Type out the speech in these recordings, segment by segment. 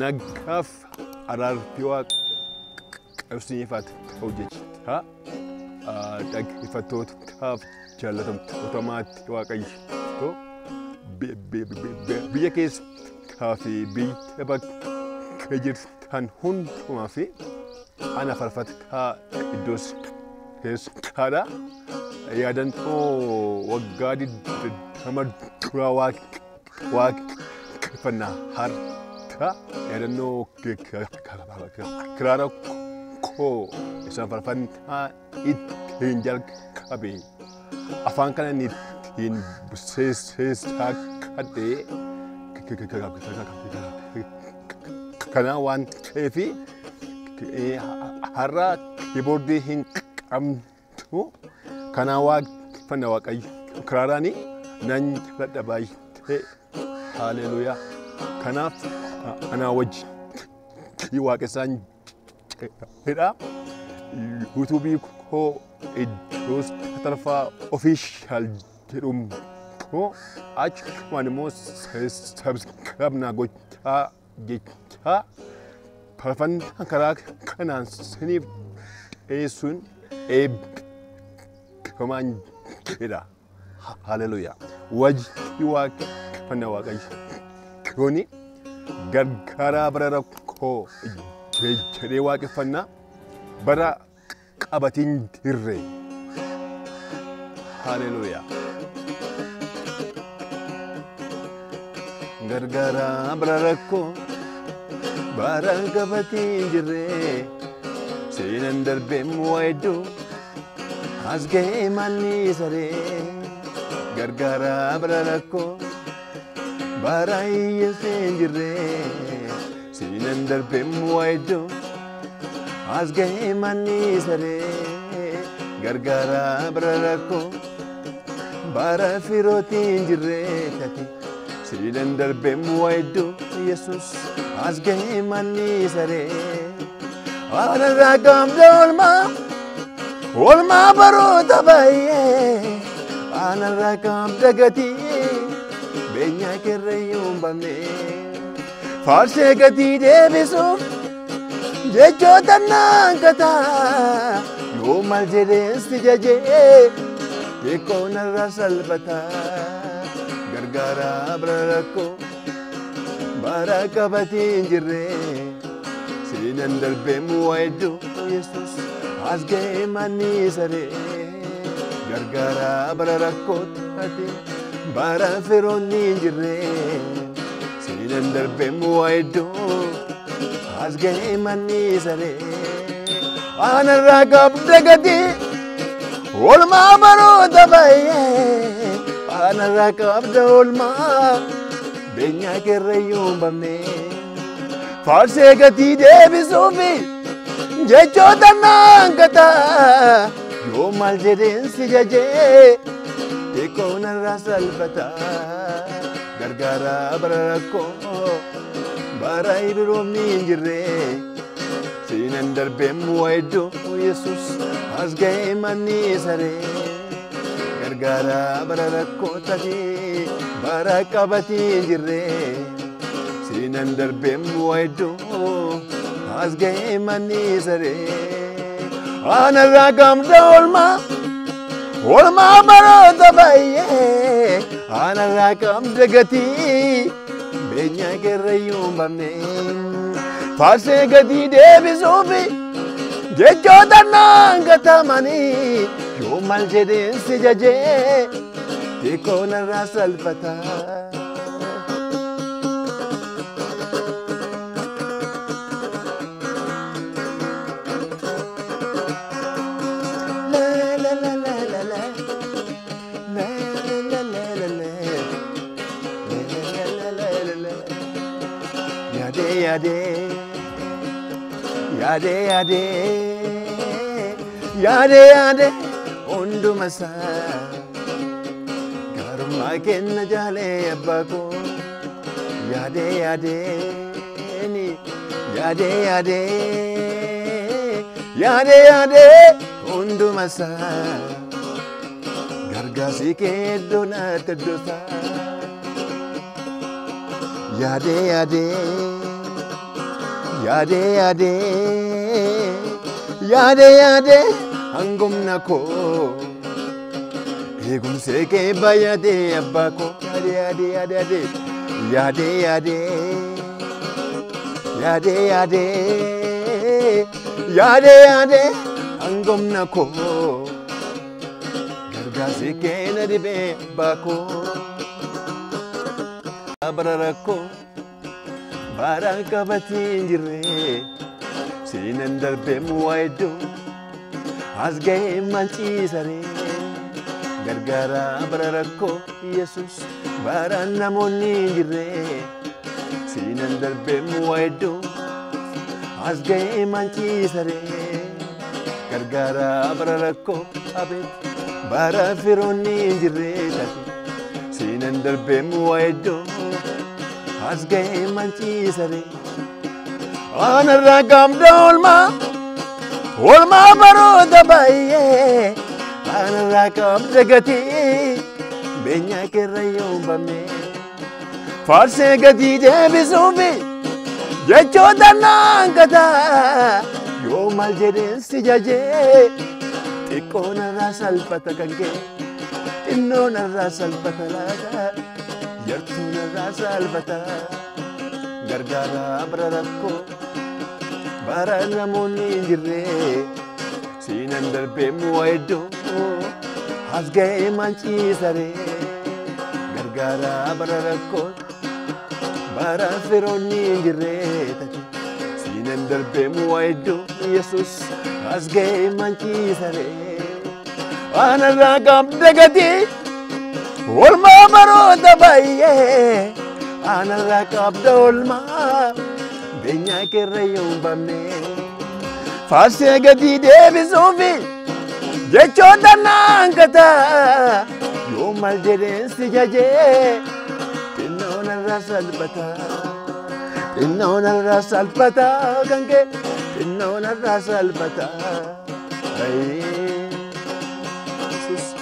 naggaaf araartii waaqeffatu ta'u jecha dhaggeeffattootaaf jaalatamtoota maatii Waaqayyoo biyya keessaa fi biyya bakka jirtan hundumaa fi ana faarfataa iddoo keessaadha. Yaadannoo waggaa 20 dura waaqeffannaa har'a yaadannoo kiraara koo isaan faarfannaa ittiin jalqabe afaan kanaan ittiin seessaa kadhee kanaa waan ta'eef har'a kiiboordii hin qabnu kanaa waaqeffannaa Waaqayyo kiraaraanii nan jaalladha baay'ee haleluuyaa. Kanaaf anaa wajjin waaqessaan jedha yuutuubii koo iddoo tarfaa official jedhuun koo achumaan immoo sabskiraayib gochaa jecha faarfannaa karaa kanaan siniif dhiyeessuun eebbifamaan jedha haleluuyaa. Wajjin waaqeffannaa Waaqayyooni gargaaraa bara rakkoo jedhee waaqeffannaa bara qabatiin dirre haleluuyaa. Gargaaraa bara rakkoo bara qabatiin dirre seenan darbeen wayidduu as ga'ee manni saree gargaaraa bara rakkoo bara hiyyeseen jirre seenan darbeen wayidduu as ga'ee manni saree gargaaraa bara rakkoo bara firootiin jirre tati seenan darbeen wayidduu Yesus as ga'ee manni saree ana rakamte olmaa baroota baay'ee ana rakamte gatii beenya kerreeyuun bamne faarsee gatii deebisuuf jechoota naankataa yoo mal jedheensi jajee beekoo narraa salphataa gargaaraa bara rakkoo bara qabatiin jirre seenan darbeen wayidduu Yesus as ga'ee manni saree gargaaraa bara rakkoo taate bara firoonni jirre seenan darbeen wayidduu as ga'ee manni saree anarraa qabda gatii olmaa baroota baay'ee anarraa qabda olmaa beenya kerreeyuun bamne faarsee gatii deebisuufi jechoota naankataa yoo mal jedheensi jajee beekoo narraa salphataa gargaaraa bara rakkoo bara ibiroomni hin jirre seenan darbeen wayidduu Yesus as ga'ee manni saree gargaaraa bara rakkoo taatee bara qabatiin jirre seenan darbeen wayidduu as ga'ee manni saree anarraa qabda olmaa baroota baay'ee anarraa qabda gatii beenya kerreeyuun bamne faarsee gatii deebisuufi jechoota naankatamanii yoo mal jedheensi jajee beekoo narraa salphataa. Yaade hunduma isaa garummaa kenna jaalee abbaa koo yaade hunduma isaa gargaarsi kee iddoo naatti iddoosaa Yade yade Yade yade Yade yade Hangum nako Egum seke bayade abako Yade yade yade Yade yade Yade yade Yade yade Hangum nako Garga seke nadibe bako Abararako Barakabati jire Sinan darbe muwaido Asgay manchi sare Gargara abararako Yesus Baran namoni jire Sinan darbe muwaido Asgay manchi sare Gargara abararako Abed Bara fironi jire Sinan darbe muwaido Asgay manchi sare Anaragam dolma Olma baro dabaye Anaragam jagati Benya kerayo bame Farse gati jebisubi Jecho danangata Yo maljeden sijaje Tiko narasal patakange Inno narasal patalaga Yartu narasal patalaga Gargara abararako Baran namoni jire Sinan darbe muwaido Asgay manchi sare Gargara abararako Baran fironi jire Sinan darbe muwaido Yesus Asgay manchi sare Anaragam dagati Olma baro dabaye Anaragam dolma Benya kerayo bame Farse gadi debisubi Jecho danangata Yo maljeden sijaje Tinno narasal pata Tinno narasal pata Gange Tinno narasal pata Ay Jesus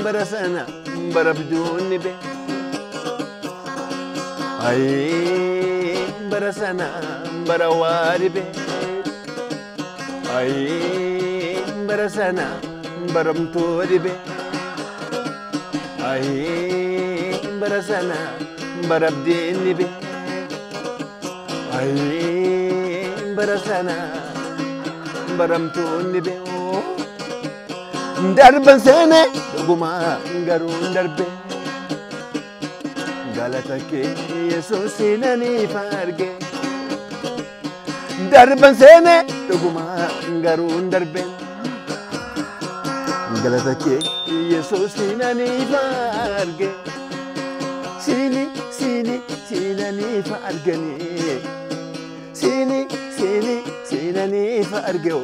Barasana barabdun be Ay barasana barawari be Ay barasana baramtori be Ay barasana barabdin be Ay barasana baramtun be Darban sene doguma garun darbe galata ke Yesus inani farge Darban sene doguma garun darbe galata ke Yesus inani farge Sini sini sinani fargani Sini sini sinani farge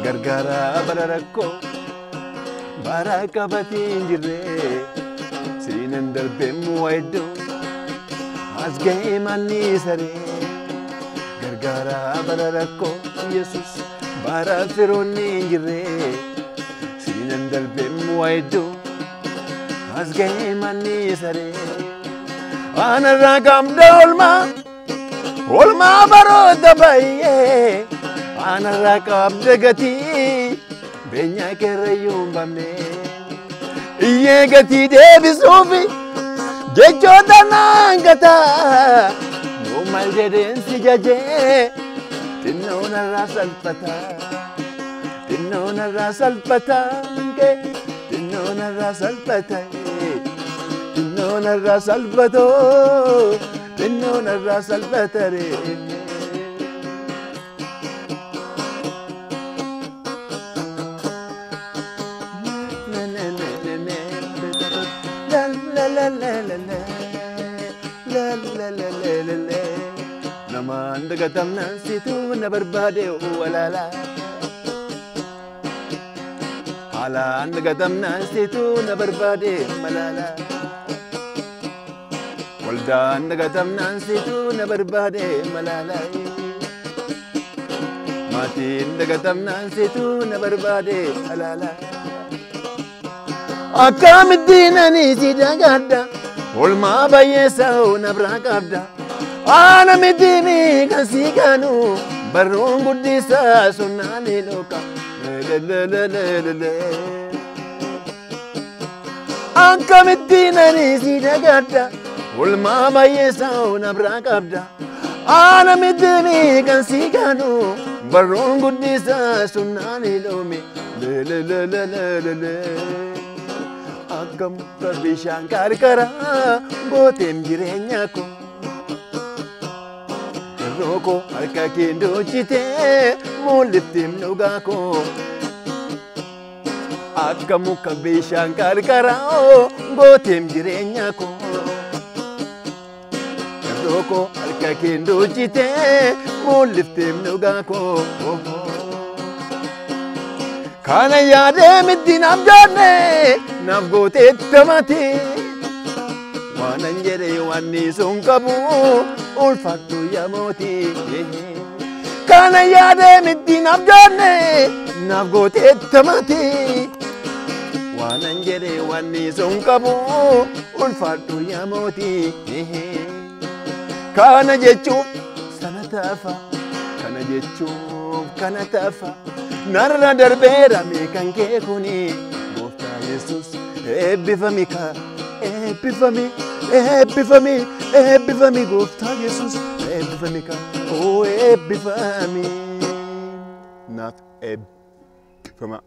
Gargara abararako Barakabati jire Sinan darbe muwaido Asgay mani sare Gargara abararako Yesus Bara fironi jire Sinan darbe muwaido Asgay mani sare Anaragam dolma Olma baro dabaye Anaragam jagati Benya kerayo bame Iye gati debisubi Jecho danangata No maljeden sijaje Tinno narasal pata Tinno narasal pata Tinno narasal pata Tinno narasal pato Tinno narasal patare la la la naman dagatam nan situ na barbade walala ala dagatam nan situ na barbade malala walda dagatam nan situ na barbade malala mati dagatam nan situ na barbade alala akam dinani sidagada olma bayesa na brakabda ana midini kasikanu barung budisa sunani loka le anka midina ni sidagada ulma bayesa na brakabda ana midini kasikanu barung budisa sunani lomi le agam kabishan karkara gotem jirenya ko Roko harka kendo chite muliftim nugako Akamu kabishan karkarao gotem jirenya ko Roko harka kendo chite muliftim nugako Kana yade middin abjane navgote tamati Wananjere wanni sunkabu ulfatu yamoti Kana yade middin abjane navgote tamati Wananjere wanni sunkabu ulfatu yamoti Kana jechu sanatafa Kana jechu kanatafa Narra darbera me kanke kuni Gofta Jesus ebbifamika Ebbifami, Gofta Jesus, ebbifamika, oh ebbifami, not ebbifama.